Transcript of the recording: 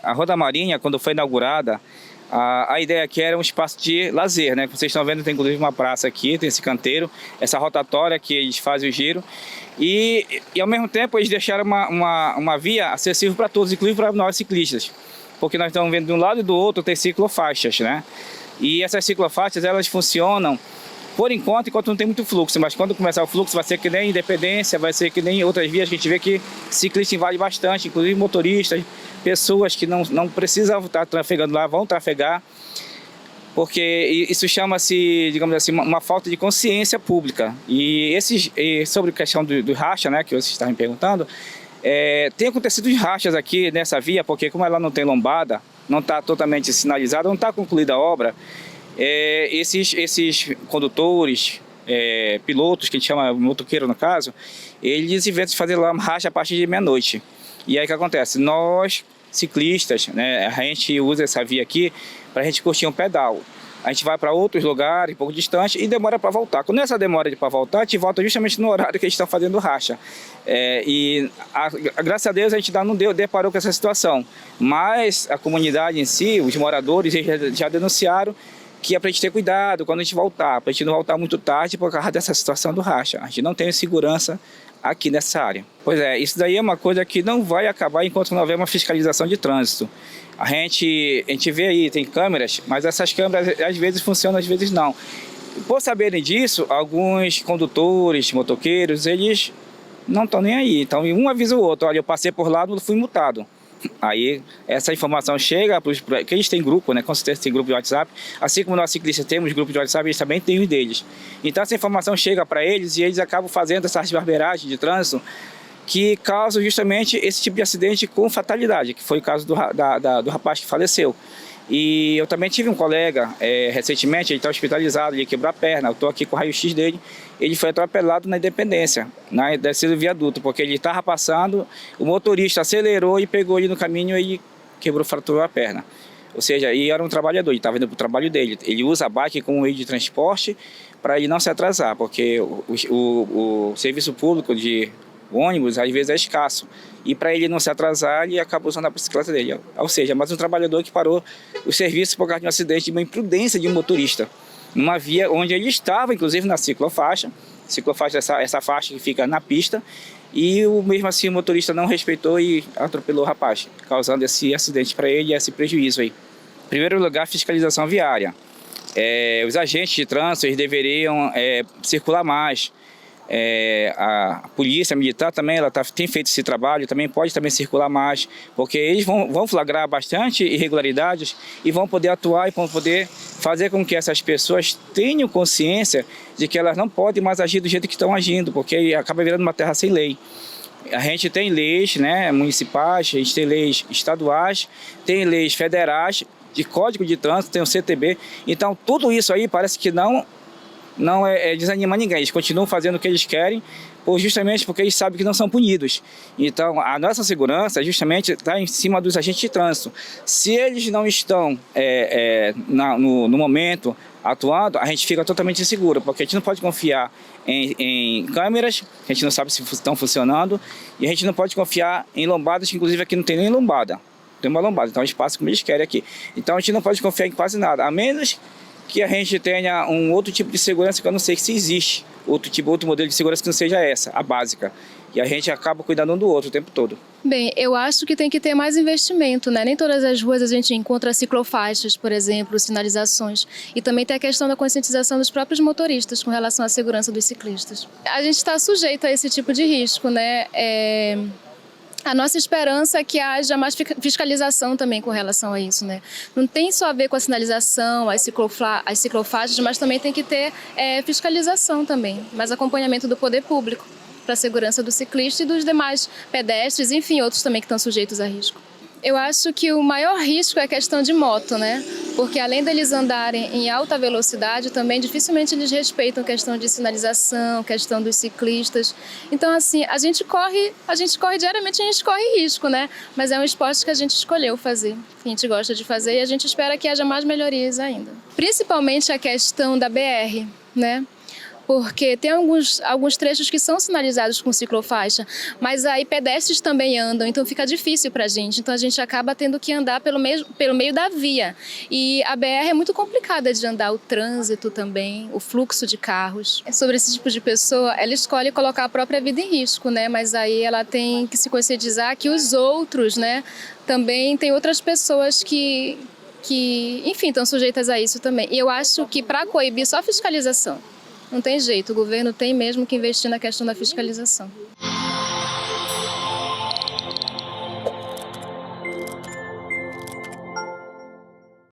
A Roda Marinha, quando foi inaugurada, a ideia aqui era um espaço de lazer, né? Vocês estão vendo, tem inclusive uma praça aqui, tem esse canteiro, essa rotatória que eles fazem o giro. E ao mesmo tempo eles deixaram uma via acessível para todos, inclusive para nós ciclistas. Porque nós estamos vendo de um lado e do outro tem ciclofaixas, né? E essas ciclofaixas, elas funcionam por enquanto não tem muito fluxo, mas quando começar o fluxo vai ser que nem Independência, vai ser que nem outras vias que a gente vê que ciclista invade bastante, inclusive motoristas, pessoas que não precisam estar trafegando lá, vão trafegar, porque isso chama-se, digamos assim, uma falta de consciência pública. E sobre a questão do racha, né, que vocês estavam me perguntando, tem acontecido os rachas aqui nessa via, porque como ela não tem lombada, não está totalmente sinalizada, não está concluída a obra, esses condutores, pilotos, que a gente chama motoqueiro no caso, eles inventam de fazer lá uma racha a partir de meia-noite. E aí o que acontece? Nós, ciclistas, né, a gente usa essa via aqui para a gente curtir um pedal. A gente vai para outros lugares, um pouco distante, e demora para voltar. Quando essa demora para voltar, a gente volta justamente no horário que a gente está fazendo racha. Graças a Deus a gente não deparou com essa situação. Mas a comunidade em si, os moradores já denunciaram que é para a gente ter cuidado quando a gente voltar, para a gente não voltar muito tarde por causa dessa situação do racha. A gente não tem segurança aqui nessa área. Pois é, isso daí é uma coisa que não vai acabar enquanto não houver uma fiscalização de trânsito. A gente vê aí, tem câmeras, mas essas câmeras às vezes funcionam, às vezes não. Por saberem disso, alguns condutores, motoqueiros, eles não estão nem aí. Então um avisa o outro, olha, eu passei por lá, fui multado. Aí essa informação chega, que eles têm grupo, né? Com certeza tem grupo de WhatsApp, assim como nós ciclistas temos grupo de WhatsApp, eles também têm os deles. Então essa informação chega para eles e eles acabam fazendo essas barberagens de trânsito que causam justamente esse tipo de acidente com fatalidade, que foi o caso do rapaz que faleceu. E eu também tive um colega, recentemente, ele está hospitalizado, ele quebrou a perna, eu estou aqui com o raio-x dele, ele foi atropelado na Independência, na descida do viaduto, porque ele estava passando, o motorista acelerou e pegou ele no caminho e quebrou, fraturou a perna. Ou seja, ele era um trabalhador, ele estava indo para o trabalho dele, ele usa a bike como meio de transporte para ele não se atrasar, porque o serviço público de ônibus às vezes é escasso, e para ele não se atrasar, ele acaba usando a bicicleta dele. Ou seja, mais um trabalhador que parou o serviço por causa de um acidente, de uma imprudência de um motorista, numa via onde ele estava, inclusive na ciclofaixa, essa faixa que fica na pista, e mesmo assim o motorista não respeitou e atropelou o rapaz, causando esse acidente para ele e esse prejuízo aí. Em primeiro lugar, fiscalização viária. Os agentes de trânsito eles deveriam circular mais. A polícia militar também tem feito esse trabalho, também pode circular mais, porque eles vão flagrar bastante irregularidades e vão poder atuar e vão poder fazer com que essas pessoas tenham consciência de que elas não podem mais agir do jeito que estão agindo, porque acaba virando uma terra sem lei. A gente tem leis, né, municipais, a gente tem leis estaduais, tem leis federais, de código de trânsito, tem o CTB, então tudo isso aí parece que não desanima ninguém, eles continuam fazendo o que eles querem, justamente porque eles sabem que não são punidos. Então, a nossa segurança justamente está em cima dos agentes de trânsito. Se eles não estão no momento atuando, a gente fica totalmente inseguro, porque a gente não pode confiar em câmeras, a gente não sabe se estão funcionando, e a gente não pode confiar em lombadas, que inclusive aqui não tem nem lombada. Tem uma lombada, então é um espaço como eles querem aqui. Então a gente não pode confiar em quase nada, a menos que a gente tenha um outro tipo de segurança que eu não sei se existe, outro modelo de segurança que não seja essa, a básica. E a gente acaba cuidando um do outro o tempo todo. Bem, eu acho que tem que ter mais investimento, né? Nem todas as ruas a gente encontra ciclofaixas, por exemplo, sinalizações. E também tem a questão da conscientização dos próprios motoristas com relação à segurança dos ciclistas. A gente está sujeito a esse tipo de risco, né? A nossa esperança é que haja mais fiscalização também com relação a isso, né? Não tem só a ver com a sinalização, as ciclofaixas, mas também tem que ter fiscalização também, mais acompanhamento do poder público para a segurança do ciclista e dos demais pedestres, enfim, outros também que estão sujeitos a risco. Eu acho que o maior risco é a questão de moto, né? Porque além deles andarem em alta velocidade, também dificilmente eles respeitam a questão de sinalização, questão dos ciclistas. Então, assim, a gente corre diariamente, a gente corre risco, né? Mas é um esporte que a gente escolheu fazer, que a gente gosta de fazer e a gente espera que haja mais melhorias ainda. Principalmente a questão da BR, né? porque tem alguns trechos que são sinalizados com ciclofaixa, mas aí pedestres também andam, então fica difícil para a gente. Então a gente acaba tendo que andar pelo meio da via. E a BR é muito complicada de andar, o trânsito também, o fluxo de carros. Sobre esse tipo de pessoa, ela escolhe colocar a própria vida em risco, né? Mas aí ela tem que se conscientizar que os outros, né, também tem outras pessoas que enfim, estão sujeitas a isso também. E eu acho que para coibir só fiscalização. Não tem jeito, o governo tem mesmo que investir na questão da fiscalização.